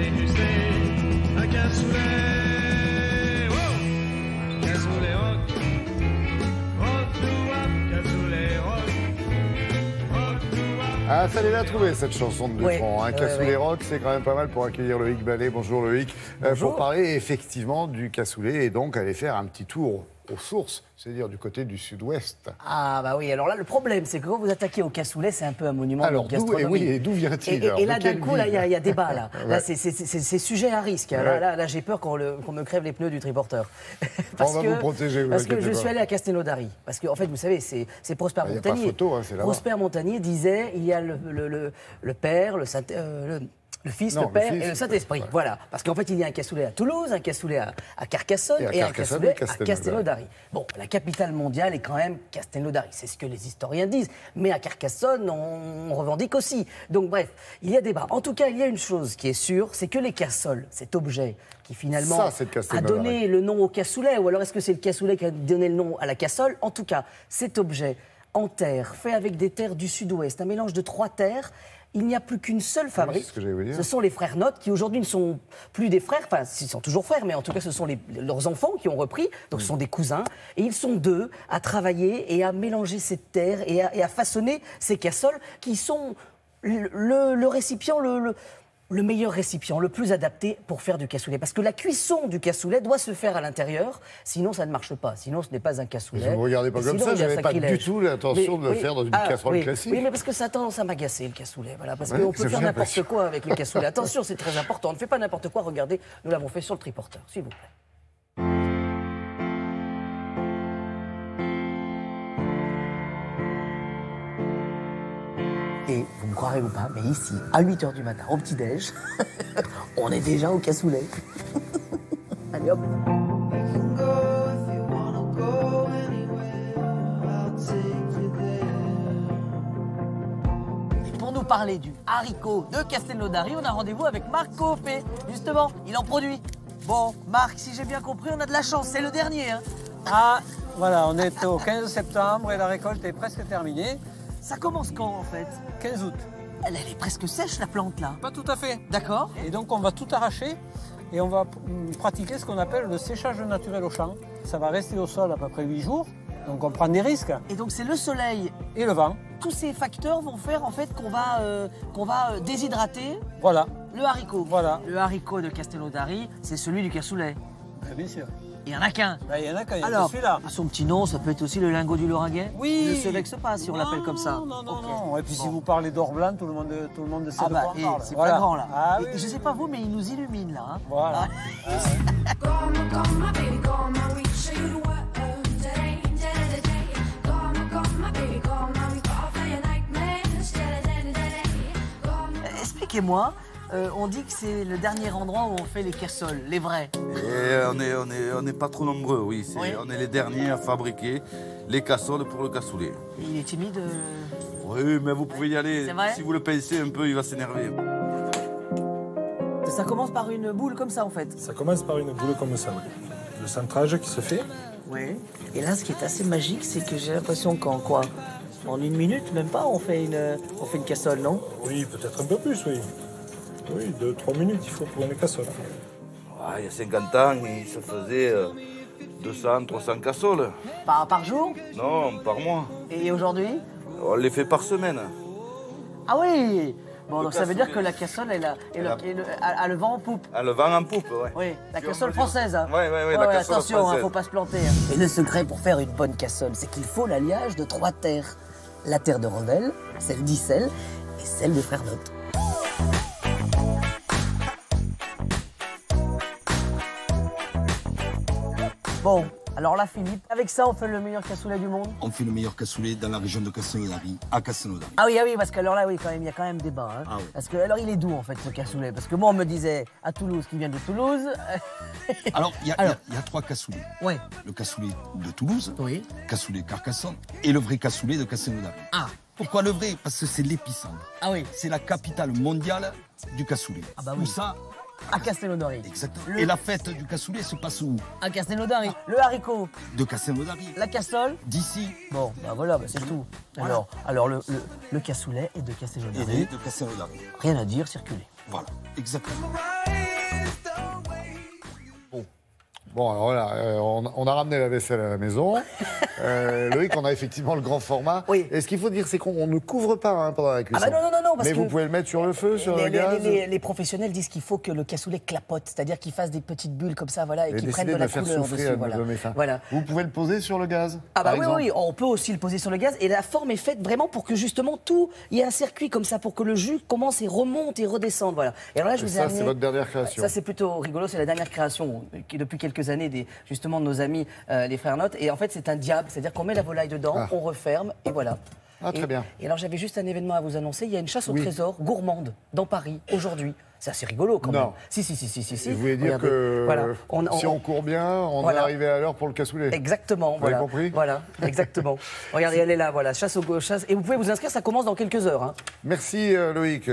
déguster un cassoulet. Wow! Cassoulet rock. Ah, fallait la trouver cette chanson de Buffon. Un cassoulet rock, c'est quand même pas mal pour accueillir Loïc Ballet. Bonjour Loïc. Pour parler effectivement du cassoulet et donc aller faire un petit tour aux sources, c'est-à-dire du côté du sud-ouest. Ah bah oui, alors là le problème c'est que quand vous attaquez au cassoulet, c'est un peu un monument de gastronomie. Et d'où vient-il? Et là d'un coup, il y a débat là. Là c'est sujet à risque. Là j'ai peur qu'on me crève les pneus du triporteur. On va vous protéger. Parce que je suis allé à Castelnaudary. Parce qu'en fait, vous savez, c'est Prosper Montagnier. Il n'y a pas photo, hein, c'est là-bas. Prosper Montagnier disait, il y a le Père, le Fils, le Père et le Saint-Esprit. Voilà. Parce qu'en fait, il y a un cassoulet à Toulouse, un cassoulet à Carcassonne et un cassoulet à Castelnaudary. Bon, la capitale mondiale est quand même Castelnaudary. C'est ce que les historiens disent. Mais à Carcassonne, on revendique aussi. Donc bref, il y a débat. En tout cas, il y a une chose qui est sûre, c'est que les cassoles, cet objet qui finalement a donné le nom au cassoulet, ou alors est-ce que c'est le cassoulet qui a donné le nom à la cassole? En tout cas, cet objet en terre, fait avec des terres du sud-ouest, un mélange de 3 terres. Il n'y a plus qu'une seule fabrique. Ce sont les frères Notte qui aujourd'hui ne sont plus des frères, enfin ils sont toujours frères, mais en tout cas ce sont leurs enfants qui ont repris, donc ce sont des cousins. Et ils sont 2 à travailler et à mélanger cette terre et à façonner ces cassoles qui sont le récipient, le meilleur récipient, le plus adapté pour faire du cassoulet. Parce que la cuisson du cassoulet doit se faire à l'intérieur, sinon ça ne marche pas. Sinon ce n'est pas un cassoulet. Vous ne me regardez pas comme ça, je n'avais pas du tout l'intention de le faire dans une casserole classique. Oui, mais parce que ça a tendance à m'agacer le cassoulet. Voilà, parce qu'on peut faire n'importe quoi avec le cassoulet. Attention, c'est très important. On ne fait pas n'importe quoi. Regardez, nous l'avons fait sur le triporteur, s'il vous plaît. Et vous me croirez ou pas, mais ici, à 8h du matin, au petit-déj, on est déjà au cassoulet. Allez hop. Et pour nous parler du haricot de Castelnaudary, on a rendez-vous avec Marc Coopé. Justement, il en produit. Bon, Marc, si j'ai bien compris, on a de la chance, c'est le dernier. Hein. Ah, voilà, on est au 15 septembre et la récolte est presque terminée. Ça commence quand, en fait? 15 août. Elle est presque sèche, la plante, là. Pas tout à fait. D'accord. Et donc, on va tout arracher et on va pratiquer ce qu'on appelle le séchage naturel au champ. Ça va rester au sol à peu près 8 jours. Donc, on prend des risques. Et donc, c'est le soleil et le vent. Tous ces facteurs vont faire, en fait, qu'on va déshydrater voilà. Le haricot. Voilà. Le haricot de Castelnaudary, c'est celui du cassoulet. Bien sûr. Il n'y en a qu'un. Il y en a qu'un, alors, celui-là. Son petit nom, ça peut être aussi le lingot du Lauragais. Oui. Il ne se vexe pas si on l'appelle comme ça. Non. Et puis si vous parlez d'or blanc, tout le monde sait de quoi on parle. C'est pas grand là. Ah, oui. Je ne sais pas vous, mais il nous illumine là. Hein. Voilà. Expliquez-moi. On dit que c'est le dernier endroit où on fait les cassoles, les vrais. Et on n'est pas trop nombreux, oui. On est les derniers à fabriquer les cassoles pour le cassoulet. Il est timide Oui, mais vous pouvez y aller. C'est vrai? Si vous le pincez un peu, il va s'énerver. Ça commence par une boule comme ça, en fait? Ça commence par une boule comme ça, oui. Le centrage qui se fait. Oui. Et là, ce qui est assez magique, c'est que j'ai l'impression qu'en quoi? En 1 minute, même pas, on fait une cassole, non? Oui, peut-être un peu plus, oui. Oui, 2-3 minutes, il faut pour une cassole. Il y a 50 ans, il se faisait 200, 300 cassoles. Par jour? Non, par mois. Et aujourd'hui? On les fait par semaine. Ah oui! Bon, donc ça veut dire que la cassole, elle a le vent en poupe. Elle a le vent en poupe, oui. Oui, la cassole française. Hein. Oui, la cassole attention, française. Faut pas se planter. Hein. Et le secret pour faire une bonne cassole, c'est qu'il faut l'alliage de 3 terres. La terre de Revel, celle d'Issel et celle des frères Notte. Bon, alors là, Philippe, avec ça, on fait le meilleur cassoulet du monde? On fait le meilleur cassoulet dans la région de Castelnaudary, à Castelnaudary. Ah oui, parce que alors là, oui, quand même, il y a quand même débat. Hein. Ah oui. Parce que, alors, il est d'où, en fait, ce cassoulet? Parce que moi, on me disait à Toulouse qu'il vient de Toulouse. Alors, il y a 3 cassoulets. Oui. Le cassoulet de Toulouse, oui. Cassoulet Carcassonne, et le vrai cassoulet de Castelnaudary. Ah. Pourquoi le vrai? Parce que c'est l'épicentre. Ah oui. C'est la capitale mondiale du cassoulet. Ah bah oui. Où ça? À Castelnaudary. Exactement. Et la fête du cassoulet se passe où? À Castelnaudary. Le haricot. De Castelnaudary. La cassole. D'ici. Bon, bah voilà, c'est tout. Voilà. Alors le cassoulet est de Castelnaudary. Et de Castelnaudary. Rien à dire, circulez. Voilà. Exactement. Bon, alors voilà, on a ramené la vaisselle à la maison. Loïc, on a effectivement le grand format. Oui. Et ce qu'il faut dire, c'est qu'on ne couvre pas pendant la cuisson. Ah bah non, parce mais que vous pouvez le mettre sur le feu, sur le gaz. Les professionnels disent qu'il faut que le cassoulet clapote, c'est-à-dire qu'il fasse des petites bulles comme ça, voilà, et qu'il prenne de la couleur dessus. Voilà. Vous pouvez le poser sur le gaz. Ah bah oui, on peut aussi le poser sur le gaz. Et la forme est faite vraiment pour que justement tout, il y ait un circuit comme ça pour que le jus commence et remonte et redescende. Voilà. Et alors là, je vous ai amené. Ça, c'est votre dernière création. Ça, c'est plutôt rigolo. C'est la dernière création qui depuis quelques années justement de nos amis les frères Notes. Et en fait, c'est un diable, c'est-à-dire qu'on met la volaille dedans, on referme et voilà. Ah, très bien. Et alors, j'avais juste un événement à vous annoncer. Il y a une chasse au trésor gourmande dans Paris aujourd'hui. C'est assez rigolo quand même. Si. Vous voulez dire que si on court bien, on est arrivé à l'heure pour le cassoulet. Exactement. Vous avez compris ? Voilà, exactement. Regardez, elle est là, voilà. Chasse. Et vous pouvez vous inscrire, ça commence dans quelques heures. Hein. Merci Loïc.